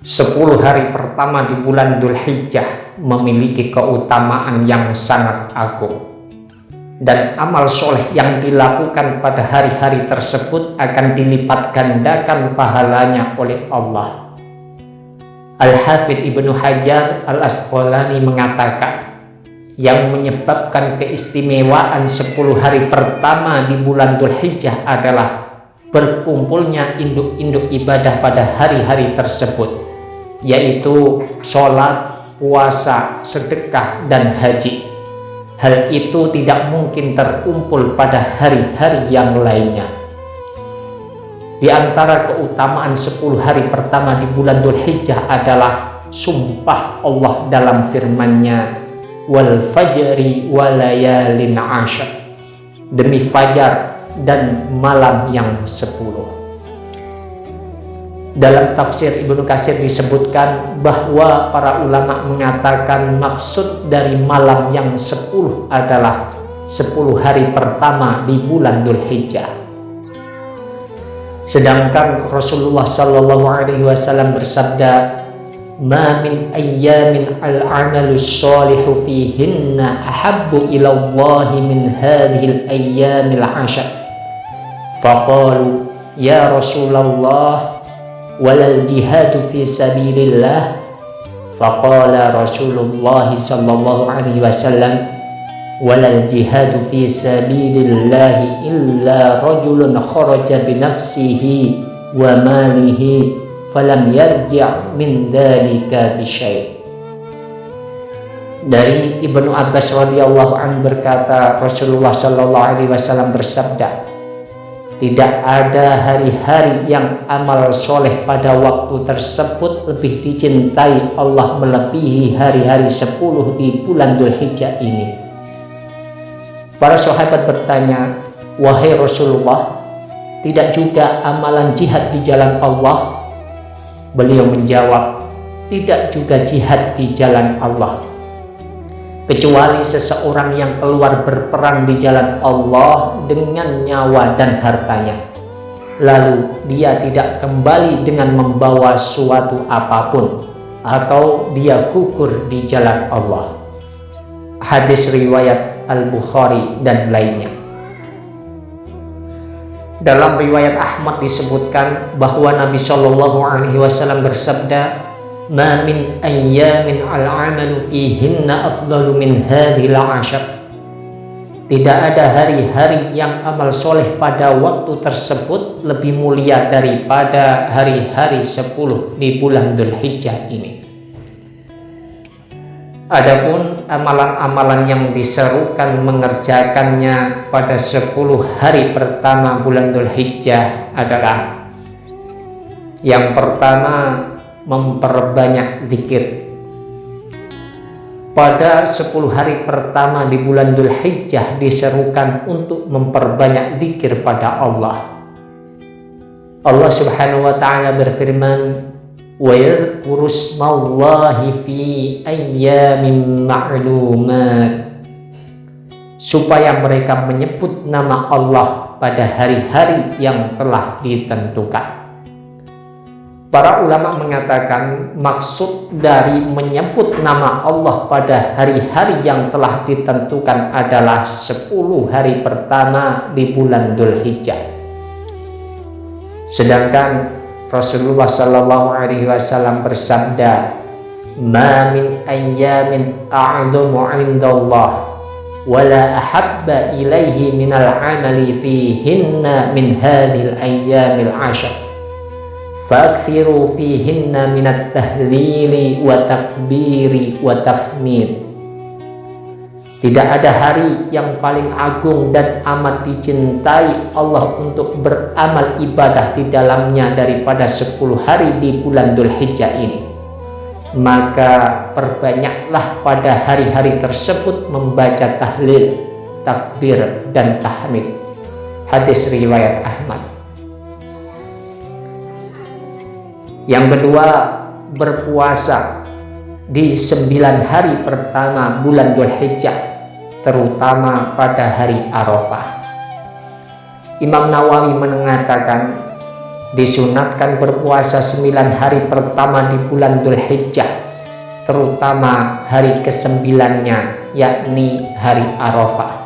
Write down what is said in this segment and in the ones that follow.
10 hari pertama di bulan Dzulhijjah memiliki keutamaan yang sangat agung. Dan amal soleh yang dilakukan pada hari-hari tersebut akan dilipat gandakan pahalanya oleh Allah. Al-Hafidz Ibnu Hajar Al-Asqalani mengatakan, yang menyebabkan keistimewaan 10 hari pertama di bulan Dzulhijjah adalah berkumpulnya induk-induk ibadah pada hari-hari tersebut, yaitu sholat, puasa, sedekah, dan haji. Hal itu tidak mungkin terkumpul pada hari-hari yang lainnya. Di antara keutamaan 10 hari pertama di bulan Dzulhijjah adalah sumpah Allah dalam firman-Nya, wal fajri walayalin ashar, demi fajar dan malam yang 10. Dalam tafsir Ibnu Katsir disebutkan bahwa para ulama mengatakan maksud dari malam yang 10 adalah 10 hari pertama di bulan Dzulhijjah. Sedangkan Rasulullah Shallallahu Alaihi Wasallam bersabda, "Ma min ayyamin al-'amalu sholihu fihinna ahabbu ila Allahi min hadhil ayyamil 'ashar." Faqalu, "Ya Rasulullah, walal jihadu fi sabilillah." Faqala Rasulullah sallallahu alaihi wasallam, walal jihadu fi sabilillah illa rajulun kharaja bi nafsihi wa malihi falam yarji' min dzalika bi syai'. Dari Ibnu Abbas radhiyallahu anhu berkata, Rasulullah sallallahu alaihi wasallam bersabda, tidak ada hari-hari yang amal soleh pada waktu tersebut lebih dicintai Allah melebihi hari-hari 10 di bulan Dzulhijjah ini. Para sahabat bertanya, wahai Rasulullah, tidak juga amalan jihad di jalan Allah? Beliau menjawab, tidak juga jihad di jalan Allah, kecuali seseorang yang keluar berperang di jalan Allah dengan nyawa dan hartanya, lalu dia tidak kembali dengan membawa suatu apapun, atau dia gugur di jalan Allah. Hadis riwayat Al-Bukhari dan lainnya. Dalam riwayat Ahmad disebutkan bahwa Nabi Shallallahu Alaihi Wasallam bersabda, "Ma min ayyamin al-'amalu fihinna afdalu min hadhil 'ashar." Tidak ada hari-hari yang amal soleh pada waktu tersebut lebih mulia daripada hari-hari 10 di bulan Dzulhijjah ini. Adapun amalan-amalan yang diserukan mengerjakannya pada 10 hari pertama bulan Dzulhijjah adalah: yang pertama, memperbanyak zikir. Pada 10 hari pertama di bulan Dzulhijjah diserukan untuk memperbanyak zikir pada Allah. Allah Subhanahu wa taala berfirman, wa yadhkuru ismallahi fi ayyamin ma'lumat, supaya mereka menyebut nama Allah pada hari-hari yang telah ditentukan. Para ulama mengatakan maksud dari menyebut nama Allah pada hari-hari yang telah ditentukan adalah 10 hari pertama di bulan Dzulhijjah. Sedangkan Rasulullah Sallallahu Alaihi Wasallam bersabda, "Ma min ayyamin a'dhamu 'indallah wala ahabba ilaihi minal 'amali fihinna min hadhil ayyamil 'ashar. Fakthiru fihinna minat tahlili wa takbiri wa tahmid." Tidak ada hari yang paling agung dan amat dicintai Allah untuk beramal ibadah di dalamnya daripada 10 hari di bulan Dzulhijjah ini. Maka perbanyaklah pada hari-hari tersebut membaca tahlil, takbir, dan tahmid. Hadis riwayat Ahmad. Yang kedua, berpuasa di 9 hari pertama bulan Dzulhijjah, terutama pada hari Arafah. Imam Nawawi mengatakan, disunatkan berpuasa 9 hari pertama di bulan Dzulhijjah, terutama hari ke-9-nya, yakni hari Arafah.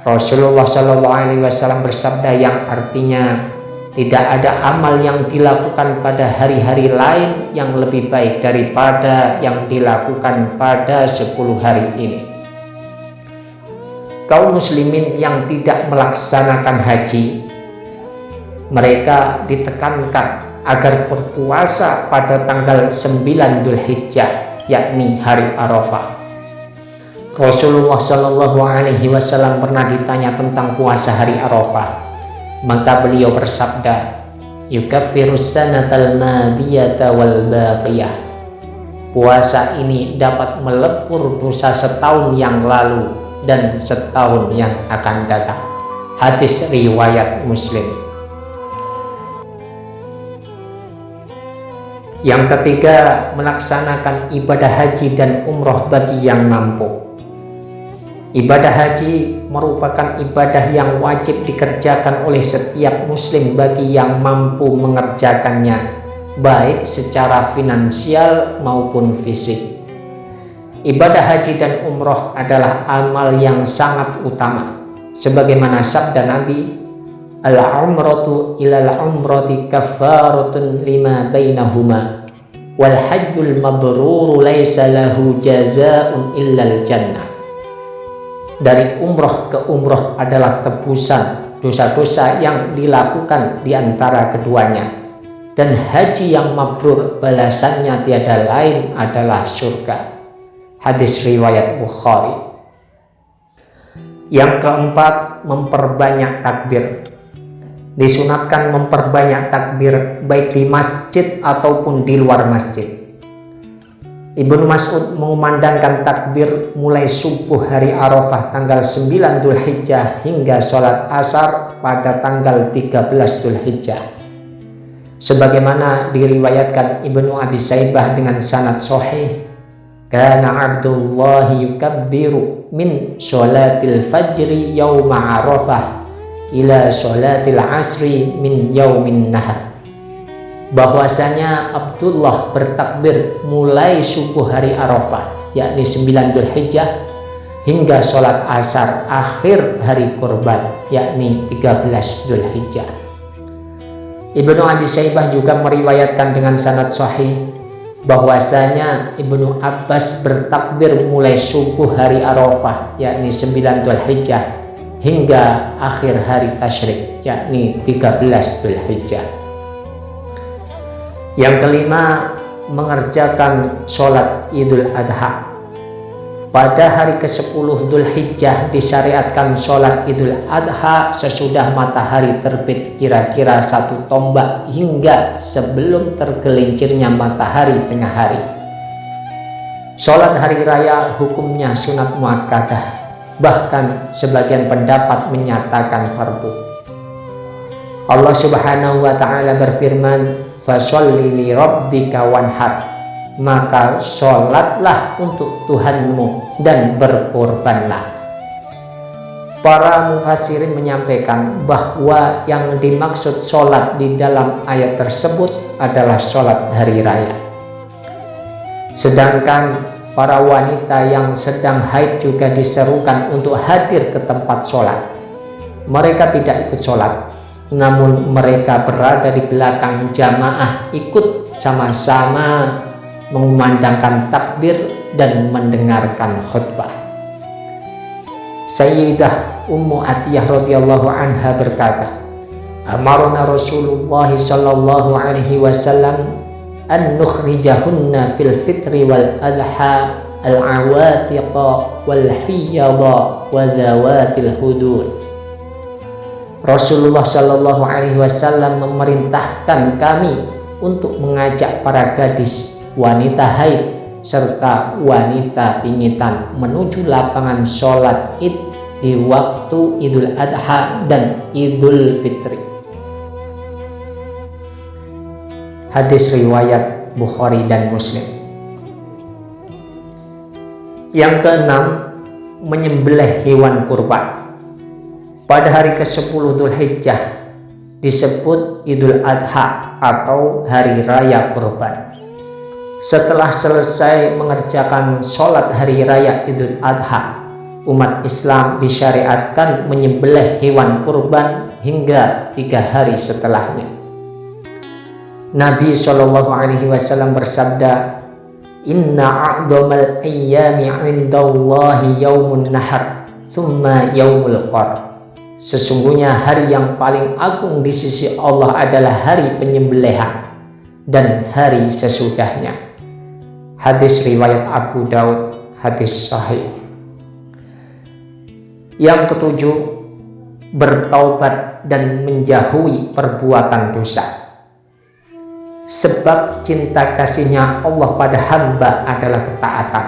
Rasulullah SAW bersabda yang artinya, tidak ada amal yang dilakukan pada hari-hari lain yang lebih baik daripada yang dilakukan pada 10 hari ini. Kaum muslimin yang tidak melaksanakan haji, mereka ditekankan agar berpuasa pada tanggal 9 Dzulhijjah, yakni hari Arafah. Rasulullah SAW pernah ditanya tentang puasa hari Arafah, maka beliau bersabda, yukaffirus sanatal madiyata wal baqiyah. Puasa ini dapat melepur dosa setahun yang lalu dan setahun yang akan datang. Hadis riwayat Muslim. Yang ketiga, melaksanakan ibadah haji dan umroh bagi yang mampu. Ibadah haji merupakan ibadah yang wajib dikerjakan oleh setiap muslim bagi yang mampu mengerjakannya, baik secara finansial maupun fisik. Ibadah haji dan umroh adalah amal yang sangat utama, sebagaimana sabda Nabi, al-umratu ilal umrati kaffaratun lima bainahuma wal hajjul mabruru laisa lahu jazaa'un illal jannah. Dari umroh ke umroh adalah tebusan dosa-dosa yang dilakukan di antara keduanya, dan haji yang mabrur balasannya tiada lain adalah surga. Hadis riwayat Bukhari. Yang keempat, memperbanyak takbir. Disunatkan memperbanyak takbir baik di masjid ataupun di luar masjid. Ibnu Mas'ud mengumandangkan takbir mulai subuh hari Arafah tanggal 9 Dzulhijjah hingga sholat asar pada tanggal 13 Dzulhijjah. Sebagaimana diriwayatkan Ibnu Abi Saibah dengan sanad sahih, kana Abdullah yukabbiru min sholatil fajri yauma Arafah ila sholatil asri min yaumin nahar. Bahwasanya Abdullah bertakbir mulai subuh hari Arafah, yakni 9 Dzulhijjah, hingga sholat asar akhir hari kurban, yakni 13 Dzulhijjah. Ibnu Abi Saibah juga meriwayatkan dengan sanad sahih bahwasanya Ibnu Abbas bertakbir mulai subuh hari Arafah, yakni 9 Dzulhijjah, hingga akhir hari tasyrik, yakni 13 Dzulhijjah. Yang kelima, mengerjakan sholat Idul Adha. Pada hari ke-10 Dzulhijjah disyariatkan sholat Idul Adha sesudah matahari terbit kira-kira 1 tombak hingga sebelum tergelincirnya matahari tengah hari. Sholat hari raya hukumnya sunat muakkadah, bahkan sebagian pendapat menyatakan fardu. Allah Subhanahu wa ta'ala berfirman, fasholli li rabbika wanhar, maka sholatlah untuk Tuhanmu dan berkorbanlah. Para mufassirin menyampaikan bahwa yang dimaksud sholat di dalam ayat tersebut adalah sholat hari raya. Sedangkan para wanita yang sedang haid juga diserukan untuk hadir ke tempat sholat. Mereka tidak ikut sholat, namun mereka berada di belakang jamaah, ikut sama-sama mengumandangkan takbir dan mendengarkan khutbah. Sayyidah Ummu Atiyah radhiyallahu anha berkata, amarna Rasulullah sallallahu alaihi wasallam an nukhrijahunna fil fitri wal adha al-awatiqa wal hiyada wa zawatil hudur. Rasulullah Shallallahu Alaihi Wasallam memerintahkan kami untuk mengajak para gadis, wanita haid, serta wanita pingitan menuju lapangan sholat id di waktu Idul Adha dan Idul Fitri. Hadis riwayat Bukhari dan Muslim. Yang keenam, menyembelih hewan kurban. Pada hari ke-10 Dzulhijjah disebut Idul Adha atau Hari Raya Kurban. Setelah selesai mengerjakan sholat Hari Raya Idul Adha, umat Islam disyariatkan menyembelih hewan kurban hingga 3 hari setelahnya. Nabi SAW bersabda, "Inna a'dhamal ayyami 'indallahi yaumun nahar, thumma yaumul qar." Sesungguhnya hari yang paling agung di sisi Allah adalah hari penyembelihan dan hari sesudahnya. Hadis riwayat Abu Daud, hadis sahih. Yang ketujuh, bertaubat dan menjauhi perbuatan dosa. Sebab cinta kasihnya Allah pada hamba adalah ketaatan,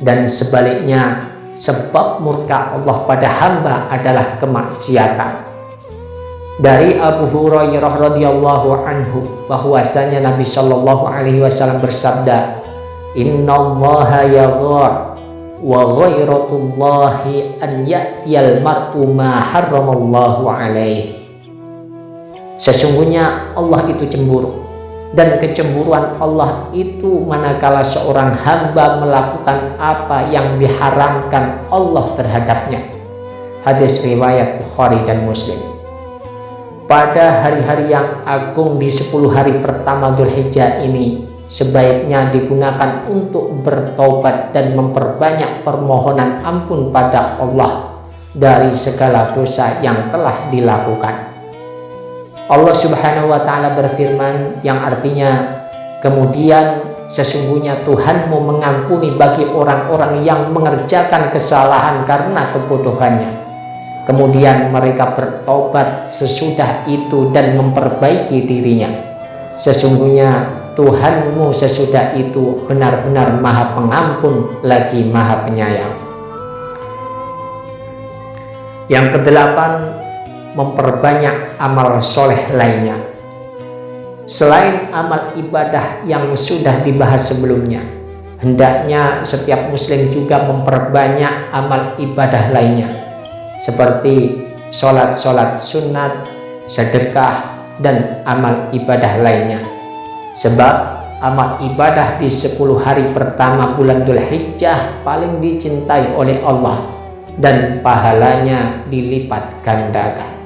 dan sebaliknya sebab murka Allah pada hamba adalah kemaksiatan. Dari Abu Hurairah radhiyallahu anhu bahwasanya Nabi SAW bersabda, "Innallaha yaghar wa ghairatullahi an ya'tiyal mar'u ma harramallahu alaihi." Sesungguhnya Allah itu cemburu, dan kecemburuan Allah itu manakala seorang hamba melakukan apa yang diharamkan Allah terhadapnya. Hadis riwayat Bukhari dan Muslim. Pada hari-hari yang agung di 10 hari pertama Dzulhijjah ini, sebaiknya digunakan untuk bertobat dan memperbanyak permohonan ampun pada Allah dari segala dosa yang telah dilakukan. Allah Subhanahu wa Ta'ala berfirman yang artinya, "Kemudian sesungguhnya Tuhanmu mengampuni bagi orang-orang yang mengerjakan kesalahan karena kebodohannya. Kemudian mereka bertobat sesudah itu dan memperbaiki dirinya. Sesungguhnya Tuhanmu sesudah itu benar-benar Maha Pengampun lagi Maha Penyayang." Yang kedelapan, memperbanyak amal soleh lainnya. Selain amal ibadah yang sudah dibahas sebelumnya, hendaknya setiap muslim juga memperbanyak amal ibadah lainnya, seperti sholat-sholat sunat, sedekah, dan amal ibadah lainnya. Sebab amal ibadah di 10 hari pertama bulan Dzulhijjah paling dicintai oleh Allah dan pahalanya dilipat gandakan.